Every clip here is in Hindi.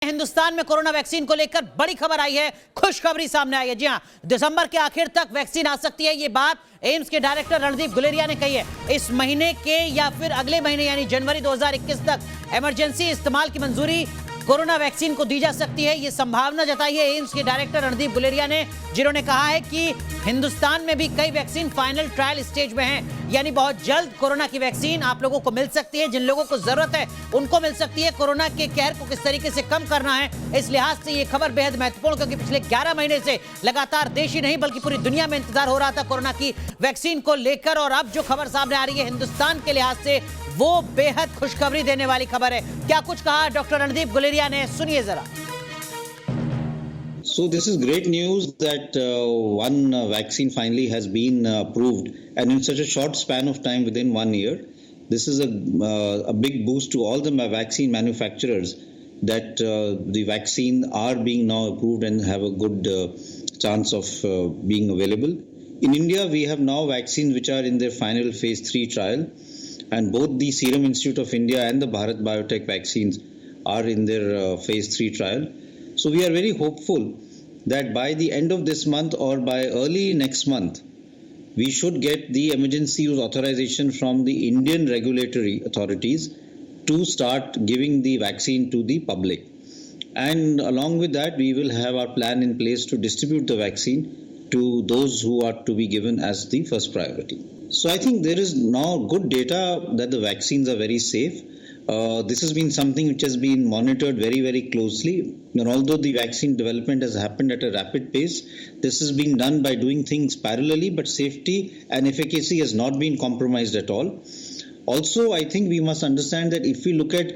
हिंदुस्तान में कोरोना वैक्सीन को लेकर बड़ी खबर आई है, खुशखबरी सामने आई है। जी हां, दिसंबर के आखिर तक वैक्सीन आ सकती है। ये बात एम्स के डायरेक्टर रणदीप गुलेरिया ने कही है। इस महीने के या फिर अगले महीने यानी जनवरी 2021 तक इमरजेंसी इस्तेमाल की मंजूरी कोरोना वैक्सीन को दी जा सकती है। ये संभावना जताई है एम्स के डायरेक्टर रणदीप गुलेरिया ने, जिन्होंने कहा है कि हिंदुस्तान में भी कई वैक्सीन फाइनल ट्रायल स्टेज में हैं, यानी बहुत जल्द कोरोना की वैक्सीन आप लोगों को मिल सकती है। जिन लोगों को जरूरत है उनको मिल सकती है। कोरोना के कहर को किस तरीके से कम करना है, इस लिहाज से ये खबर बेहद महत्वपूर्ण, क्योंकि पिछले 11 महीने से लगातार देश ही नहीं बल्कि पूरी दुनिया में इंतजार हो रहा था कोरोना की वैक्सीन को लेकर, और अब जो खबर सामने आ रही है हिंदुस्तान के लिहाज से वो बेहद खुशखबरी देने वाली खबर है। क्या कुछ कहा डॉक्टर रणदीप गुलेरिया ने, सुनिए जरा। So this is great news that one vaccine finally has been approved, and in such a short span of time, within 1 year. This is a big boost to all the vaccine manufacturers that the vaccine are being now approved and have a good chance of being available. In India, we have now vaccines which are in their final phase 3 trial, and both the Serum Institute of India and the Bharat Biotech vaccines are in their phase 3 trial. So we are very hopeful that by the end of this month or by early next month, we should get the emergency use authorization from the Indian regulatory authorities to start giving the vaccine to the public. And along with that, we will have our plan in place to distribute the vaccine to those who are to be given as the first priority. So I think there is now good data that the vaccines are very safe. This has been something which has been monitored very, very closely. And although the vaccine development has happened at a rapid pace, this is being done by doing things parallelly, but safety and efficacy has not been compromised at all. Also, I think we must understand that if we look at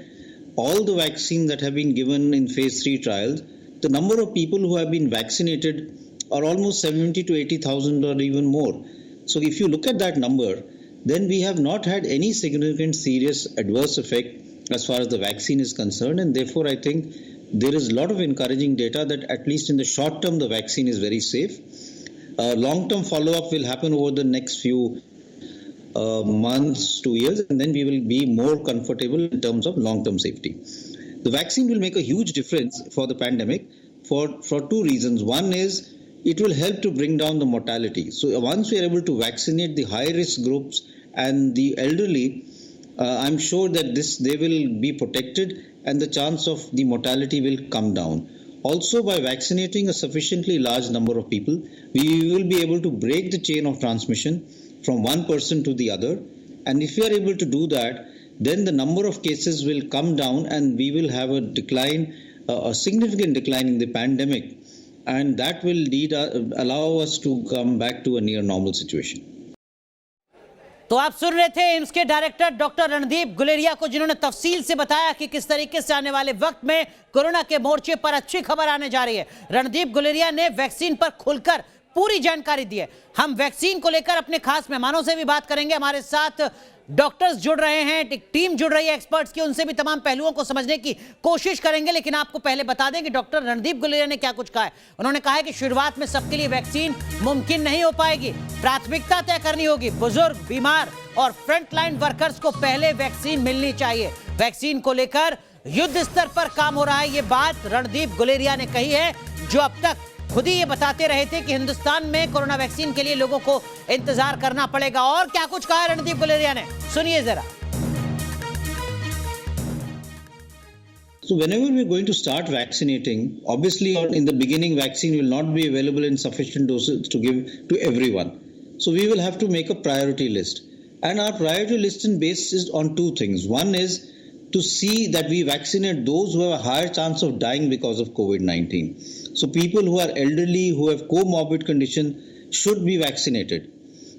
all the vaccines that have been given in phase 3 trials, the number of people who have been vaccinated are almost 70 to 80,000 or even more. So if you look at that number, then we have not had any significant serious adverse effect as far as the vaccine is concerned, and therefore I think there is a lot of encouraging data that at least in the short term the vaccine is very safe. Long-term follow-up will happen over the next few months to years, and then we will be more comfortable in terms of long-term safety. The vaccine will make a huge difference for the pandemic for two reasons. One is it will help to bring down the mortality. So once we are able to vaccinate the high-risk groups and the elderly, I'm sure that they will be protected and the chance of the mortality will come down. Also, by vaccinating a sufficiently large number of people, we will be able to break the chain of transmission from one person to the other. And if we are able to do that, then the number of cases will come down and we will have a decline, a significant decline in the pandemic. And that will allow us to come back to a near normal situation. तो आप सुन रहे थे एम्स के डायरेक्टर डॉक्टर रणदीप गुलेरिया को, जिन्होंने तफसील से बताया कि किस तरीके से आने वाले वक्त में कोरोना के मोर्चे पर अच्छी खबर आने जा रही है। रणदीप गुलेरिया ने वैक्सीन पर खुलकर पूरी जानकारी दी है। हम वैक्सीन को लेकर अपने खास मेहमानों से भी बात करेंगे। हमारे साथ डॉक्टर्स जुड़ रहे हैं, एक टीम जुड़ रही है एक्सपर्ट्स की, उनसे भी तमाम पहलुओं को समझने की कोशिश करेंगे। लेकिन आपको पहले बता दें कि डॉक्टर रणदीप गुलेरिया ने क्या कुछ कहा है। उन्होंने कहा है कि शुरुआत में सबके लिए वैक्सीन मुमकिन नहीं हो पाएगी, प्राथमिकता तय करनी होगी। बुजुर्ग, बीमार और फ्रंटलाइन वर्कर्स को पहले वैक्सीन मिलनी चाहिए। वैक्सीन को लेकर युद्ध स्तर पर काम हो रहा है, ये बात रणदीप गुलेरिया ने कही है, जो अब तक खुद ही ये बताते रहे थे कि हिंदुस्तान में कोरोना वैक्सीन के लिए लोगों को इंतजार करना पड़ेगा। और क्या कुछ कहा है रणदीप गुलेरिया ने, सुनिए जरा। So whenever we're going to start vaccinating, obviously in the beginning vaccine will not be available in sufficient doses to give to everyone. So we will have to make a priority list. And our priority list is based on two things. One is to see that we vaccinate those who have a higher chance of dying because of COVID-19. So people who are elderly, who have comorbid condition should be vaccinated.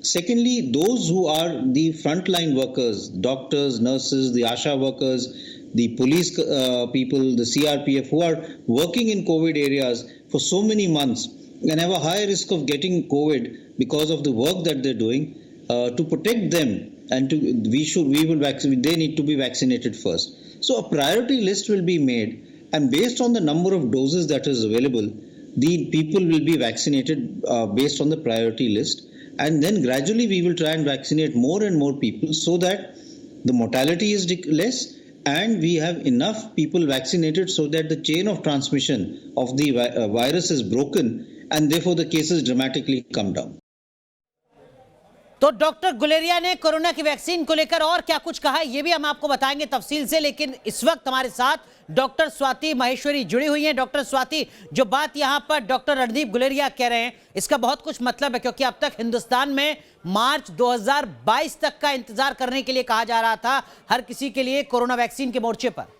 Secondly, those who are the frontline workers, doctors, nurses, the ASHA workers, the police people, the CRPF, who are working in COVID areas for so many months and have a high risk of getting COVID because of the work that they're doing, to protect them and they need to be vaccinated first. So a priority list will be made, and based on the number of doses that is available, the people will be vaccinated based on the priority list. And then gradually we will try and vaccinate more and more people so that the mortality is less and we have enough people vaccinated so that the chain of transmission of the virus is broken and therefore the cases dramatically come down. तो डॉक्टर गुलेरिया ने कोरोना की वैक्सीन को लेकर और क्या कुछ कहा ये भी हम आपको बताएंगे तफसील से, लेकिन इस वक्त हमारे साथ डॉक्टर स्वाति माहेश्वरी जुड़ी हुई हैं। डॉक्टर स्वाति, जो बात यहां पर डॉक्टर रणदीप गुलेरिया कह रहे हैं इसका बहुत कुछ मतलब है, क्योंकि अब तक हिंदुस्तान में मार्च 2022 तक का इंतजार करने के लिए कहा जा रहा था हर किसी के लिए कोरोना वैक्सीन के मोर्चे पर।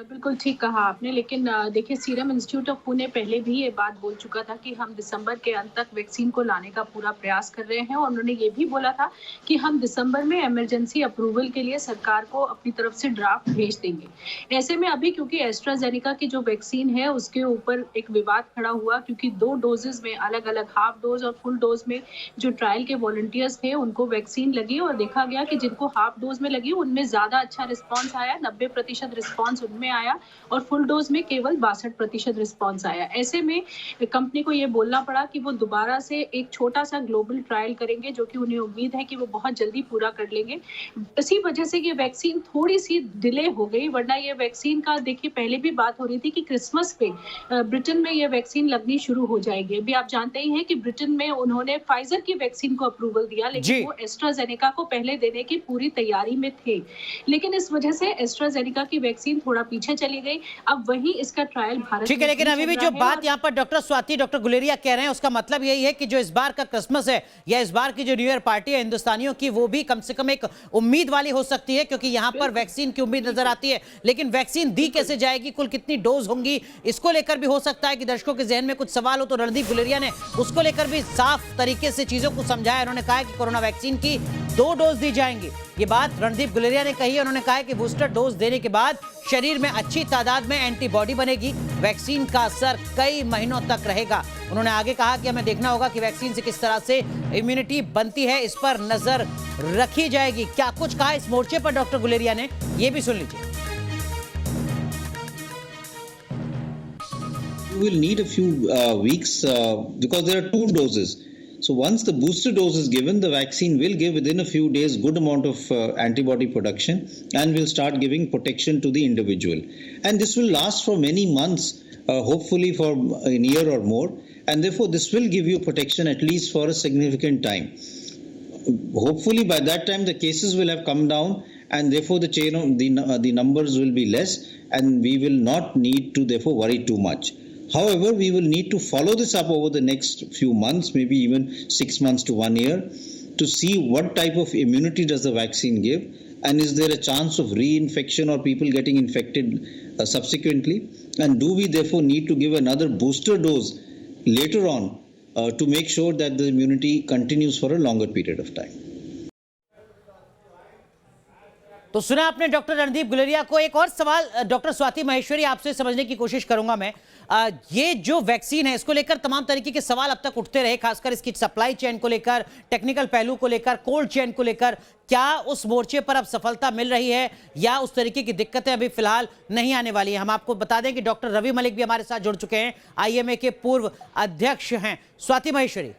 बिल्कुल ठीक कहा आपने, लेकिन देखिए सीरम इंस्टीट्यूट ऑफ पुणे पहले भी ये बात बोल चुका था कि हम दिसंबर के अंत तक वैक्सीन को लाने का पूरा प्रयास कर रहे हैं, और उन्होंने ये भी बोला था कि हम दिसंबर में इमरजेंसी अप्रूवल के लिए सरकार को अपनी तरफ से ड्राफ्ट भेज देंगे। ऐसे में अभी क्योंकि एस्ट्राजेनेका की जो वैक्सीन है उसके ऊपर एक विवाद खड़ा हुआ, क्योंकि 2 डोजेज में अलग अलग हाफ डोज और फुल डोज में जो ट्रायल के वॉलंटियर्स थे उनको वैक्सीन लगी, और देखा गया कि जिनको हाफ डोज में लगी उनमें ज्यादा अच्छा रिस्पॉन्स आया, 90% रिस्पॉन्स में आया, और फुल डोज में केवल 62% रिस्पॉन्स आया। ऐसे में कंपनी को ये बोलना पड़ा कि वो दोबारा से एक छोटा सा ग्लोबल ट्रायल करेंगे, जो कि उन्हें उम्मीद है कि वो बहुत जल्दी पूरा कर लेंगे। इसी वजह से ये वैक्सीन थोड़ी सी डिले हो गई, वरना ये वैक्सीन का देखिए पहले भी बात हो रही थी कि क्रिसमस पे ब्रिटेन में ये वैक्सीन लगनी शुरू हो जाएगी। अभी आप जानते ही हैं कि ब्रिटेन में उन्होंने फाइजर की वैक्सीन को अप्रूवल दिया, लेकिन वो एस्ट्राजेनेका को पहले देने की पूरी तैयारी में थे, लेकिन इस वजह से एस्ट्राजेनेका की वैक्सीन थोड़ा पीछे चली गई। अब वही इसका ट्रायल भारत ठीक है, लेकिन अभी भी जो बात यहाँ पर डॉक्टर स्वाति, डॉक्टर गुलेरिया कह रहे हैं उसका मतलब यही है कि जो इस बार का क्रिसमस है या इस बार की जो न्यू ईयर पार्टी है हिंदुस्तानियों की, वो भी कम से कम एक उम्मीद वाली हो सकती है, क्योंकि यहाँ पर वैक्सीन की उम्मीद नजर आती है। लेकिन वैक्सीन दी कैसे जाएगी, कुल कितनी डोज होंगी, इसको लेकर भी हो सकता है कि दर्शकों के जहन में कुछ सवाल हो, तो रणदीप गुलेरिया ने उसको लेकर भी साफ तरीके से चीजों को समझाया। उन्होंने कहा कि कोरोना वैक्सीन की 2 डोज दी जाएंगी। ये बात रणदीप गुलेरिया ने कही है। उन्होंने कहा कि बूस्टर डोज देने के बाद शरीर में अच्छी तादाद में एंटीबॉडी बनेगी, वैक्सीन का असर कई महीनों तक रहेगा। उन्होंने आगे कहा कि हमें देखना होगा कि वैक्सीन से किस तरह से इम्यूनिटी बनती है, इस पर नजर रखी जाएगी। क्या कुछ कहा इस मोर्चे पर डॉक्टर गुलेरिया ने, ये भी सुन लीजिए। You will need a few weeks because there are 2 doses. So once the booster dose is given, the vaccine will give within a few days good amount of antibody production and will start giving protection to the individual. And this will last for many months, hopefully for a year or more. And therefore, this will give you protection at least for a significant time. Hopefully, by that time, the cases will have come down, and therefore the chain of the numbers will be less, and we will not need to therefore worry too much. However, we will need to follow this up over the next few months, maybe even 6 months to 1 year, to see what type of immunity does the vaccine give, and is there a chance of reinfection or people getting infected subsequently, and do we therefore need to give another booster dose later on to make sure that the immunity continues for a longer period of time. तो सुना आपने डॉक्टर रणदीप गुलेरिया को। एक और सवाल डॉक्टर स्वाति माहेश्वरी आपसे समझने की कोशिश करूंगा मैं। ये जो वैक्सीन है इसको लेकर तमाम तरीके के सवाल अब तक उठते रहे, खासकर इसकी सप्लाई चेन को लेकर, टेक्निकल पहलू को लेकर, कोल्ड चेन को लेकर। क्या उस मोर्चे पर अब सफलता मिल रही है या उस तरीके की दिक्कतें अभी फिलहाल नहीं आने वाली हैं? हम आपको बता दें कि डॉक्टर रवि मलिक भी हमारे साथ जुड़ चुके हैं, IMA के पूर्व अध्यक्ष हैं। स्वाति माहेश्वरी,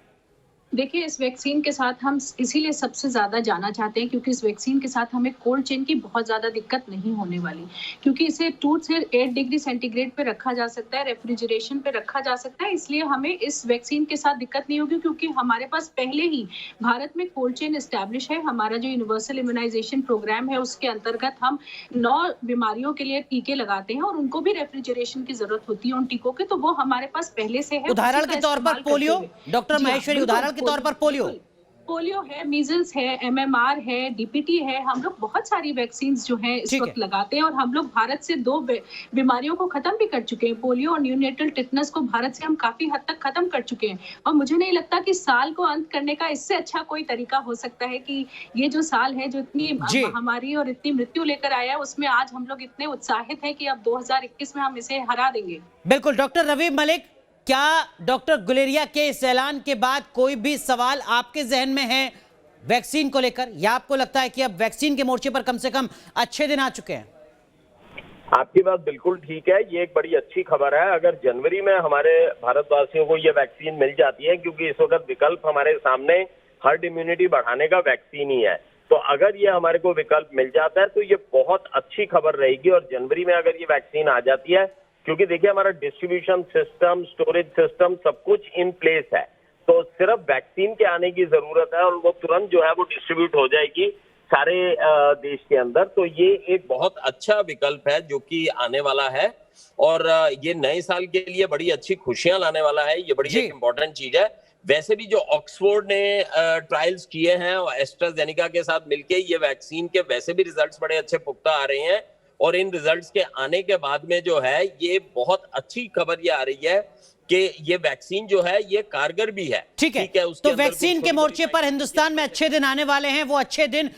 देखिए इस वैक्सीन के साथ हम इसीलिए सबसे ज़्यादा जाना चाहते हैं क्योंकि इस वैक्सीन के साथ हमें कोल्ड चेन की बहुत ज़्यादा दिक्कत नहीं होने वाली, क्योंकि इसे 2 से 8 डिग्री सेंटीग्रेड पे रखा जा सकता है, रेफ्रिजरेशन पे रखा जा सकता है। इसलिए हमें इस वैक्सीन के साथ दिक्कत नहीं होगी, क्योंकि हमारे पास पहले ही भारत में कोल्ड चेन एस्टैब्लिश है। हमारा जो यूनिवर्सल इम्यूनाइजेशन प्रोग्राम है उसके अंतर्गत हम 9 बीमारियों के लिए टीके लगाते हैं और उनको भी रेफ्रिजरेशन की जरूरत होती है उन टीकों के, तो वो हमारे पास पहले से है। उदाहरण के तौर पर पोलियो, डॉक्टर माहेश्वरी उदाहरण तौर पर पोलियो है, मीजल्स है, MMR है, DPT है, हम लोग बहुत सारी वैक्सीन जो हैं इस वक्त लगाते हैं और हम लोग भारत से 2 बीमारियों को खत्म भी कर चुके हैं। पोलियो और न्यूनेटल टिटनस को भारत से हम काफी हद तक खत्म कर चुके हैं और मुझे नहीं लगता कि साल को अंत करने का इससे अच्छा कोई तरीका हो सकता है कि ये जो साल है जो इतनी महामारी और इतनी मृत्यु लेकर आया है उसमें आज हम लोग इतने उत्साहित हैं कि अब 2021 में हम इसे हरा देंगे। बिल्कुल। डॉक्टर रवि मलिक, क्या डॉक्टर गुलेरिया के इस ऐलान के बाद कोई भी सवाल आपके जहन में है वैक्सीन को लेकर, या आपको लगता है कि अब वैक्सीन के मोर्चे पर कम से कम अच्छे दिन आ चुके हैं? आपकी बात बिल्कुल ठीक है, ये एक बड़ी अच्छी खबर है। अगर जनवरी में हमारे भारतवासियों को ये वैक्सीन मिल जाती है, क्योंकि इस वक्त विकल्प हमारे सामने हर्ड इम्यूनिटी बढ़ाने का वैक्सीन ही है, तो अगर ये हमारे को विकल्प मिल जाता है तो ये बहुत अच्छी खबर रहेगी। और जनवरी में अगर ये वैक्सीन आ जाती है, क्योंकि देखिए हमारा डिस्ट्रीब्यूशन सिस्टम, स्टोरेज सिस्टम सब कुछ इन प्लेस है, तो सिर्फ वैक्सीन के आने की जरूरत है और वो तुरंत जो है वो डिस्ट्रीब्यूट हो जाएगी सारे देश के अंदर। तो ये एक बहुत अच्छा विकल्प है जो कि आने वाला है और ये नए साल के लिए बड़ी अच्छी खुशियां लाने वाला है। ये बड़ी एक इम्पोर्टेंट चीज है। वैसे भी जो ऑक्सफोर्ड ने ट्रायल्स किए हैं और एस्ट्राजेनेका के साथ मिलके, ये वैक्सीन के वैसे भी रिजल्ट्स बड़े अच्छे पुख्ता आ रहे हैं और इन रिजल्ट्स के आने के बाद में जो है ये बहुत अच्छी खबर ये आ रही है कि ये वैक्सीन जो है ये कारगर भी है। ठीक है, तो वैक्सीन के मोर्चे पर हिंदुस्तान में अच्छे दिन आने वाले हैं। वो अच्छे दिन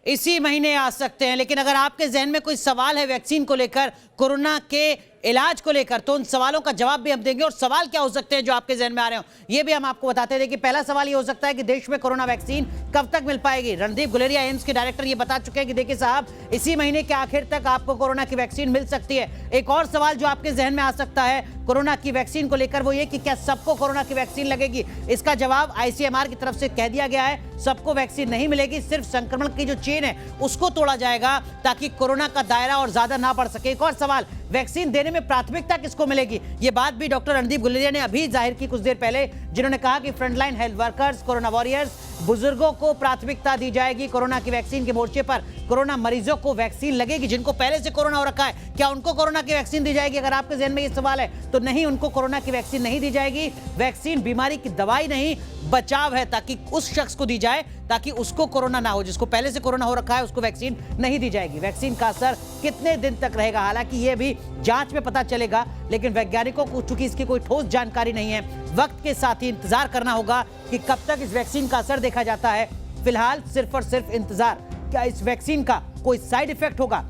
इसी महीने आ सकते हैं। लेकिन अगर आपके जहन में कोई सवाल है वैक्सीन को लेकर, कोरोना के इलाज को लेकर, तो उन सवालों का जवाब भी हम देंगे। और सवाल क्या हो सकते हैं जो आपके जहन में आ रहे हो, ये भी हम आपको बताते हैं। कि पहला सवाल ये हो सकता है कि देश में कोरोना वैक्सीन कब तक मिल पाएगी। रणदीप गुलेरिया एम्स के डायरेक्टर ये बता चुके हैं कि देखिए साहब, इसी महीने के आखिर तक आपको कोरोना की वैक्सीन मिल सकती है। एक और सवाल जो आपके जहन में आ सकता है कोरोना की वैक्सीन को लेकर, वो ये कि क्या सबको कोरोना की वैक्सीन लगेगी। इसका जवाब आईसीएमआर की तरफ से कह दिया गया है, सबको वैक्सीन नहीं मिलेगी। सिर्फ संक्रमण की जो चेन है उसको तोड़ा जाएगा ताकि कोरोना का दायरा और ज्यादा ना बढ़ सके। एक और सवाल, वैक्सीन देने में प्राथमिकता किसको मिलेगी। ये बात भी डॉक्टर रणदीप गुलेरिया ने अभी जाहिर की कुछ देर पहले, जिन्होंने कहा कि frontline health workers, corona warriors, बुजुर्गों को प्राथमिकता दी जाएगी। कोरोना की वैक्सीन के मोर्चे पर कोरोना मरीजों को वैक्सीन लगेगी। जिनको पहले से कोरोना हो रखा है, क्या उनको कोरोना की वैक्सीन दी जाएगी। अगर आपके जहन में ये सवाल है तो नहीं, उनको कोरोना की वैक्सीन नहीं दी जाएगी। वैक्सीन बीमारी की दवाई नहीं, बचाव है, ताकि उस शख्स को दी जाए ताकि उसको कोरोना ना हो। जिसको पहले से कोरोना हो रखा है उसको वैक्सीन नहीं दी जाएगी। वैक्सीन का असर कितने दिन तक रहेगा, हालांकि ये भी जांच में पता चलेगा, लेकिन वैज्ञानिकों को चूंकि इसकी कोई ठोस जानकारी नहीं है, वक्त के साथ ही इंतजार करना होगा कि कब तक इस वैक्सीन का असर देखा जाता है। फिलहाल सिर्फ और सिर्फ इंतजार। क्या इस वैक्सीन का कोई साइड इफेक्ट होगा,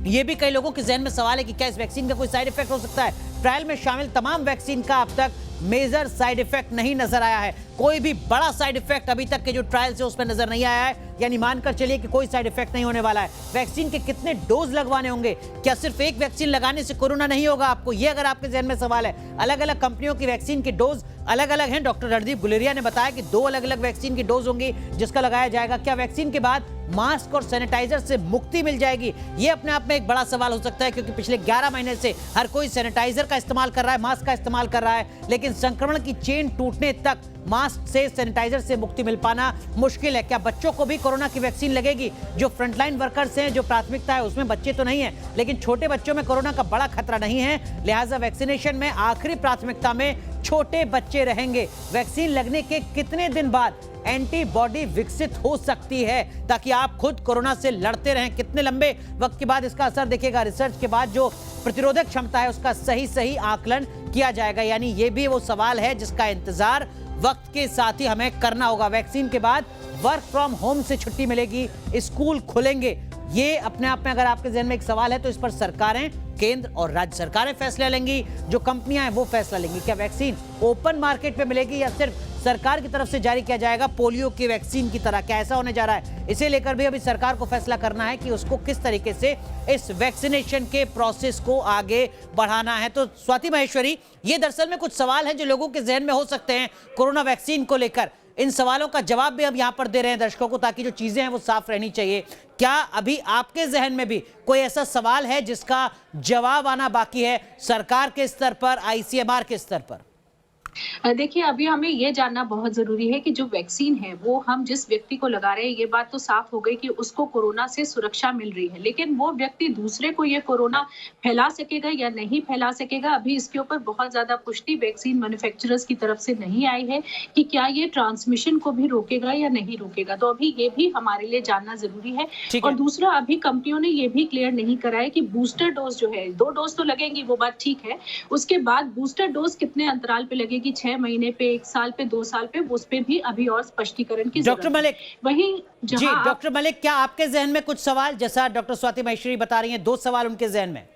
ये भी कई लोगों के जहन में सवाल है कि क्या इस वैक्सीन का कोई साइड इफेक्ट हो सकता है। ट्रायल में शामिल तमाम वैक्सीन का अब तक मेजर साइड इफेक्ट नहीं नजर आया है। कोई भी बड़ा साइड इफेक्ट अभी तक के जो ट्रायल से उसमें नजर नहीं आया है, यानी मानकर चलिए कि कोई साइड इफेक्ट नहीं होने वाला है। वैक्सीन के कितने डोज लगवाने होंगे, क्या सिर्फ एक वैक्सीन लगाने से कोरोना नहीं होगा आपको, ये अगर आपके जहन में सवाल है। अलग अलग कंपनियों की वैक्सीन के डोज अलग अलग हैं। डॉक्टर रणदीप गुलेरिया ने बताया कि 2 अलग अलग वैक्सीन की डोज होंगी जिसका लगाया जाएगा। क्या वैक्सीन के बाद मास्क और सैनिटाइजर से मुक्ति मिल जाएगी, ये अपने आप में एक बड़ा सवाल हो सकता है, क्योंकि पिछले 11 महीने से हर कोई सैनिटाइजर का इस्तेमाल कर रहा है, मास्क का इस्तेमाल कर रहा है, लेकिन संक्रमण की चेन टूटने तक मास्क से, सैनिटाइजर से मुक्ति मिल पाना मुश्किल है। क्या बच्चों को भी कोरोना की वैक्सीन लगेगी। जो फ्रंटलाइन वर्कर्स हैं, जो प्राथमिकता है उसमें बच्चे तो नहीं है, लेकिन छोटे बच्चों में कोरोना का बड़ा खतरा नहीं है, लिहाजा वैक्सीनेशन में आखिरी प्राथमिकता में छोटे बच्चे रहेंगे। वैक्सीन लगने के कितने दिन बाद एंटीबॉडी विकसित हो सकती है ताकि आप खुद कोरोना से लड़ते रहें, कितने लंबे वक्त के बाद इसका असर दिखेगा। रिसर्च के बाद जो प्रतिरोधक क्षमता है उसका सही आकलन किया जाएगा। यानी ये भी वो सवाल है जिसका इंतजार वक्त के साथ ही हमें करना होगा। वैक्सीन के बाद वर्क फ्रॉम होम से छुट्टी मिलेगी, स्कूल खुलेंगे, ये अपने आप में अगर आपके जहन में एक सवाल है तो इस पर सरकारें, केंद्र और राज्य सरकारें फैसला लेंगी, जो कंपनियां हैं वो फैसला लेंगी। क्या वैक्सीन ओपन मार्केट पे मिलेगी या सिर्फ सरकार की तरफ से जारी किया जाएगा पोलियो की वैक्सीन की तरह, क्या ऐसा होने जा रहा है। इसे लेकर भी अभी सरकार को फैसला करना है कि उसको किस तरीके से इस वैक्सीनेशन के प्रोसेस को आगे बढ़ाना है। तो स्वाति महेश्वरी, ये दरअसल में कुछ सवाल हैं जो लोगों के जहन में हो सकते हैं कोरोना वैक्सीन को लेकर। इन सवालों का जवाब भी हम यहां पर दे रहे हैं दर्शकों को, ताकि जो चीजें हैं वो साफ रहनी चाहिए। क्या अभी आपके जहन में भी कोई ऐसा सवाल है जिसका जवाब आना बाकी है सरकार के स्तर पर, आईसीएमआर के स्तर पर? देखिए, अभी हमें ये जानना बहुत जरूरी है कि जो वैक्सीन है वो हम जिस व्यक्ति को लगा रहे हैं, ये बात तो साफ हो गई कि उसको कोरोना से सुरक्षा मिल रही है, लेकिन वो व्यक्ति दूसरे को ये कोरोना फैला सकेगा या नहीं फैला सकेगा, अभी इसके ऊपर बहुत ज्यादा पुष्टि वैक्सीन मैन्युफैक्चरर्स की तरफ से नहीं आई है कि क्या ये ट्रांसमिशन को भी रोकेगा या नहीं रोकेगा। तो अभी ये भी हमारे लिए जानना जरूरी है। और दूसरा, अभी कंपनियों ने ये भी क्लियर नहीं करा है कि बूस्टर डोज जो है, 2 डोज तो लगेंगी, वो बात ठीक है, उसके बाद बूस्टर डोज कितने अंतराल पे लगेगी, 6 महीने पे, 1 साल पे, 2 साल पे, उस पे भी अभी और स्पष्टीकरण की डॉक्टर मलिक, वहीं जी डॉक्टर मलिक, क्या आपके जहन में कुछ सवाल, जैसा डॉक्टर स्वाति महेश्वरी बता रही हैं, 2 सवाल उनके जहन में?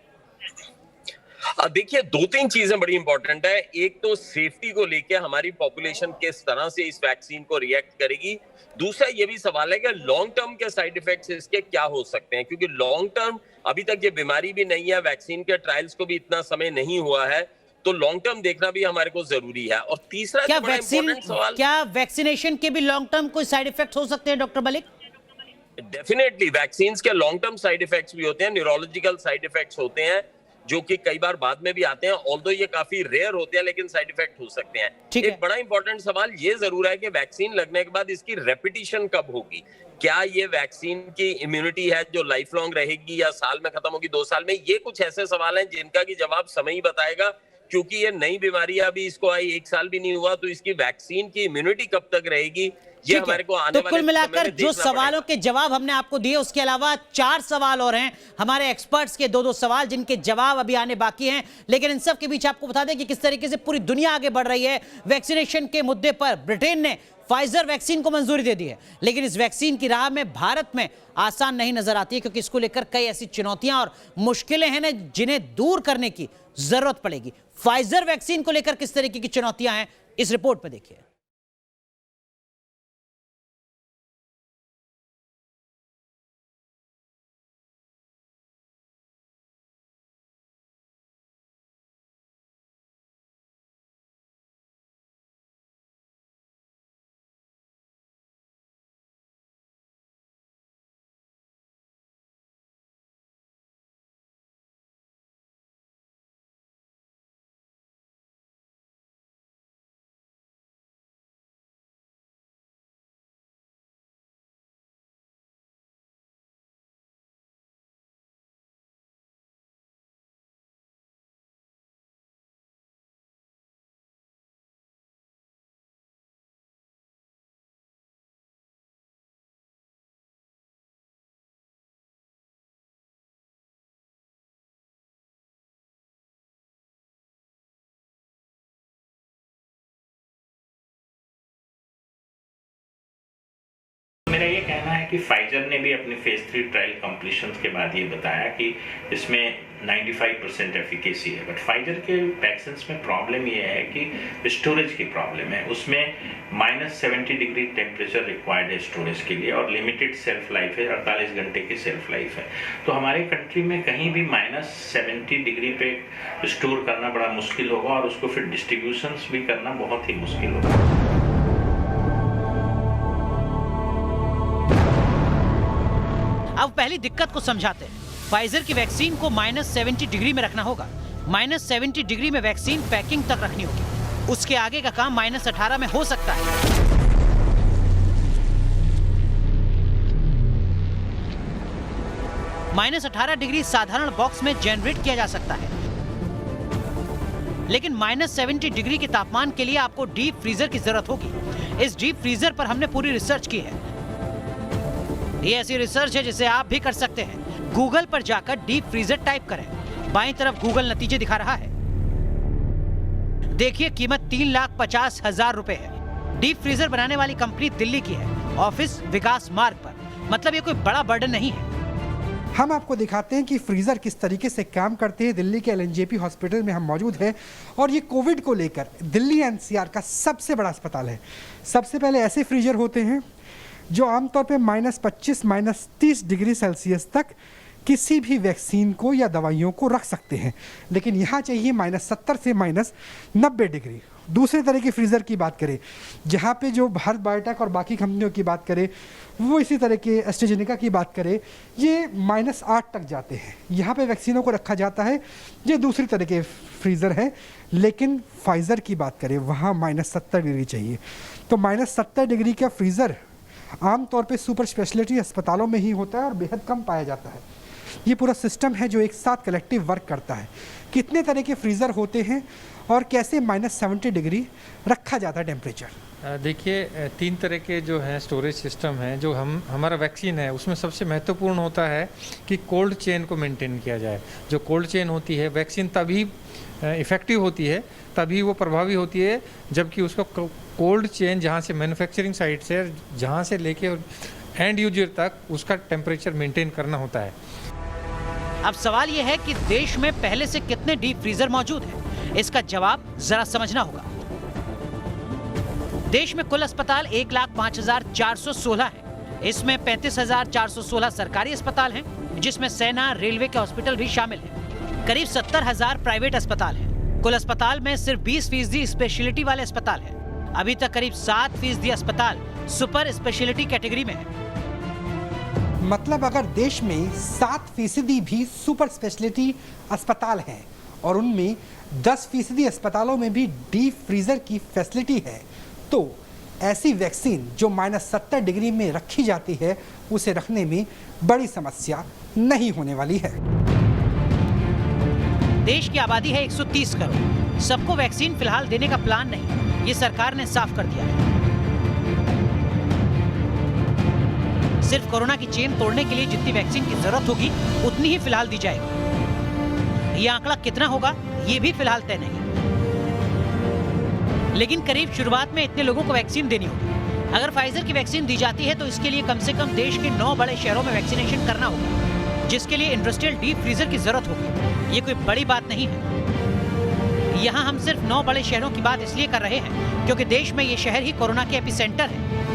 देखिए, 2-3 चीजें बड़ी इंपॉर्टेंट है। एक तो सेफ्टी को लेके हमारी पॉपुलेशन किस तरह से इस वैक्सीन को रिएक्ट करेगी। दूसरा ये भी सवाल है कि लॉन्ग टर्म के साइड इफेक्ट्स इसके क्या हो सकते हैं, क्योंकि लॉन्ग टर्म अभी तक ये बीमारी भी नहीं है, वैक्सीन के ट्रायल्स को भी इतना समय नहीं हुआ है, तो लॉन्ग टर्म देखना भी हमारे को जरूरी है। और तीसरा क्या वैक्सीनेशन के भी लॉन्ग टर्म कोई साइड इफेक्ट हो सकते हैं डॉक्टर मलिक? डेफिनेटली वैक्सीन के लॉन्ग टर्म साइड इफेक्ट्स भी होते हैं, न्यूरोलॉजिकल साइड इफेक्ट्स होते हैं जो कि कई बार बाद में भी आते हैं, ऑल्दो ये काफी रेयर होते हैं लेकिन साइड इफेक्ट हो सकते हैं। एक बड़ा इंपॉर्टेंट सवाल ये जरूर है कि वैक्सीन लगने के बाद इसकी रेपिटेशन कब होगी। क्या ये वैक्सीन की इम्यूनिटी है जो लाइफ लॉन्ग रहेगी या साल में खत्म होगी, 2 साल में? ये कुछ ऐसे सवाल हैं जिनका की जवाब समय ही बताएगा, क्योंकि ये नई बीमारी अभी इसको आई 1 साल भी नहीं हुआ, तो इसकी वैक्सीन की इम्यूनिटी कब तक रहेगी ये हमारे को आने तो वाले कुल मिलाकर जो देखना सवालों पड़ेगा। के जवाब हमने आपको दिए, उसके अलावा 4 सवाल और हैं हमारे एक्सपर्ट्स के, 2-2 सवाल जिनके जवाब अभी आने बाकी हैं। लेकिन इन सब के बीच आपको बता दें कि किस तरीके से पूरी दुनिया आगे बढ़ रही है वैक्सीनेशन के मुद्दे पर। ब्रिटेन ने फाइजर वैक्सीन को मंजूरी दे दी है, लेकिन इस वैक्सीन की राह में भारत में आसान नहीं नजर आती है, क्योंकि इसको लेकर कई ऐसी चुनौतियां और मुश्किलें हैं जिन्हें दूर करने की जरूरत पड़ेगी। फाइजर वैक्सीन को लेकर किस तरीके की चुनौतियां हैं, इस रिपोर्ट में देखिए। मेरा ये कहना है कि फाइजर ने भी अपने फेज 3 ट्रायल कंप्लीशन के बाद ये बताया कि इसमें 95% एफिकेसी है, बट फाइजर के वैक्सीन में प्रॉब्लम ये है कि स्टोरेज की प्रॉब्लम है। उसमें -70 डिग्री टेम्परेचर रिक्वायर्ड है स्टोरेज के लिए और लिमिटेड सेल्फ लाइफ है, 48 घंटे की सेल्फ लाइफ है। तो हमारे कंट्री में कहीं भी -70 डिग्री पे स्टोर करना बड़ा मुश्किल होगा और उसको फिर डिस्ट्रीब्यूशन भी करना बहुत ही मुश्किल होगा। अब पहली दिक्कत को समझाते हैं। फाइजर की वैक्सीन को -70 डिग्री में रखना होगा। -70 डिग्री में वैक्सीन पैकिंग तक रखनी होगी। उसके आगे का काम -18 में हो सकता है। -18 डिग्री साधारण बॉक्स में जनरेट किया जा सकता है, लेकिन -70 डिग्री के तापमान के लिए आपको डीप फ्रीजर की जरूरत होगी। इस डीप फ्रीजर पर हमने पूरी रिसर्च की है। ये ऐसी रिसर्च है जिसे आप भी कर सकते हैं। गूगल पर जाकर डीप फ्रीजर टाइप करें, बाईं तरफ गूगल नतीजे दिखा रहा है। देखिए कीमत 3,50,000 रुपए है। डीप फ्रीजर बनाने वाली कंपनी दिल्ली की है, ऑफिस विकास मार्ग पर। मतलब ये कोई बड़ा बर्डन नहीं है। हम आपको दिखाते हैं कि फ्रीज़र किस तरीके से काम करते हैं। दिल्ली के LNJP हॉस्पिटल में हम मौजूद हैं और ये कोविड को लेकर दिल्ली NCR का सबसे बड़ा अस्पताल है। सबसे पहले ऐसे फ्रीजर होते हैं जो आमतौर पे -25 -30 डिग्री सेल्सियस तक किसी भी वैक्सीन को या दवाइयों को रख सकते हैं, लेकिन यहाँ चाहिए -70 से -90 डिग्री। दूसरे तरह के फ्रीज़र की बात करें, जहाँ पे जो भारत बायोटेक और बाकी कंपनियों की बात करें, वो इसी तरह के एस्ट्राजेनेका की बात करें, ये -8 तक जाते हैं। यहाँ पे वैक्सीनों को रखा जाता है। ये दूसरी तरह के फ्रीज़र है, लेकिन फाइज़र की बात करें वहाँ -70 डिग्री चाहिए। तो -70 डिग्री का फ्रीज़र आमतौर पे सुपर स्पेशलिटी अस्पतालों में ही होता है और बेहद कम पाया जाता है। ये पूरा सिस्टम है जो एक साथ कलेक्टिव वर्क करता है। कितने तरह के फ्रीज़र होते हैं और कैसे -70 डिग्री रखा जाता है टेम्परेचर? देखिए 3 तरह के जो हैं स्टोरेज सिस्टम हैं। जो हमारा वैक्सीन है उसमें सबसे महत्वपूर्ण होता है कि कोल्ड चेन को मेंटेन किया जाए। जो कोल्ड चेन होती है, वैक्सीन तभी इफ़ेक्टिव होती है, तभी वो प्रभावी होती है जबकि उसको कोल्ड चेन जहाँ से मैन्युफैक्चरिंग साइट से जहाँ से लेके एंड यूजर तक उसका टेम्परेचर मेंटेन करना होता है। अब सवाल यह है कि देश में पहले से कितने डीप फ्रीजर मौजूद हैं? इसका जवाब जरा समझना होगा। देश में कुल अस्पताल 1,05,416 है। इसमें 35,416 सरकारी अस्पताल हैं, जिसमें सेना, रेलवे के हॉस्पिटल भी शामिल हैं। करीब 70,000 प्राइवेट अस्पताल हैं। कुल अस्पताल में सिर्फ 20% स्पेशलिटी वाले अस्पताल हैं। अभी तक करीब 7% अस्पताल सुपर स्पेशलिटी कैटेगरी में है। मतलब अगर देश में 7% भी सुपर स्पेशलिटी अस्पताल हैं और उनमें 10% अस्पतालों में भी डीप फ्रीजर की फैसिलिटी है, तो ऐसी वैक्सीन जो -70 डिग्री में रखी जाती है, उसे रखने में बड़ी समस्या नहीं होने वाली है। देश की आबादी है 130 करोड़। सबको वैक्सीन फिलहाल देने का प्लान नहीं, ये सरकार ने साफ कर दिया है। सिर्फ कोरोना की चेन तोड़ने के लिए जितनी वैक्सीन की जरूरत होगी उतनी ही फिलहाल दी जाएगी। ये आंकड़ा कितना होगा ये भी फिलहाल तय नहीं, लेकिन करीब शुरुआत में इतने लोगों को वैक्सीन देनी होगी। अगर फाइजर की वैक्सीन दी जाती है तो इसके लिए कम से कम देश के 9 बड़े शहरों में वैक्सीनेशन करना होगा, जिसके लिए इंडस्ट्रियल डीप फ्रीजर की जरूरत होगी। ये कोई बड़ी बात नहीं है। यहाँ हम सिर्फ 9 बड़े शहरों की बात इसलिए कर रहे हैं क्योंकि देश में ये शहर ही कोरोना के एपिसेंटर है।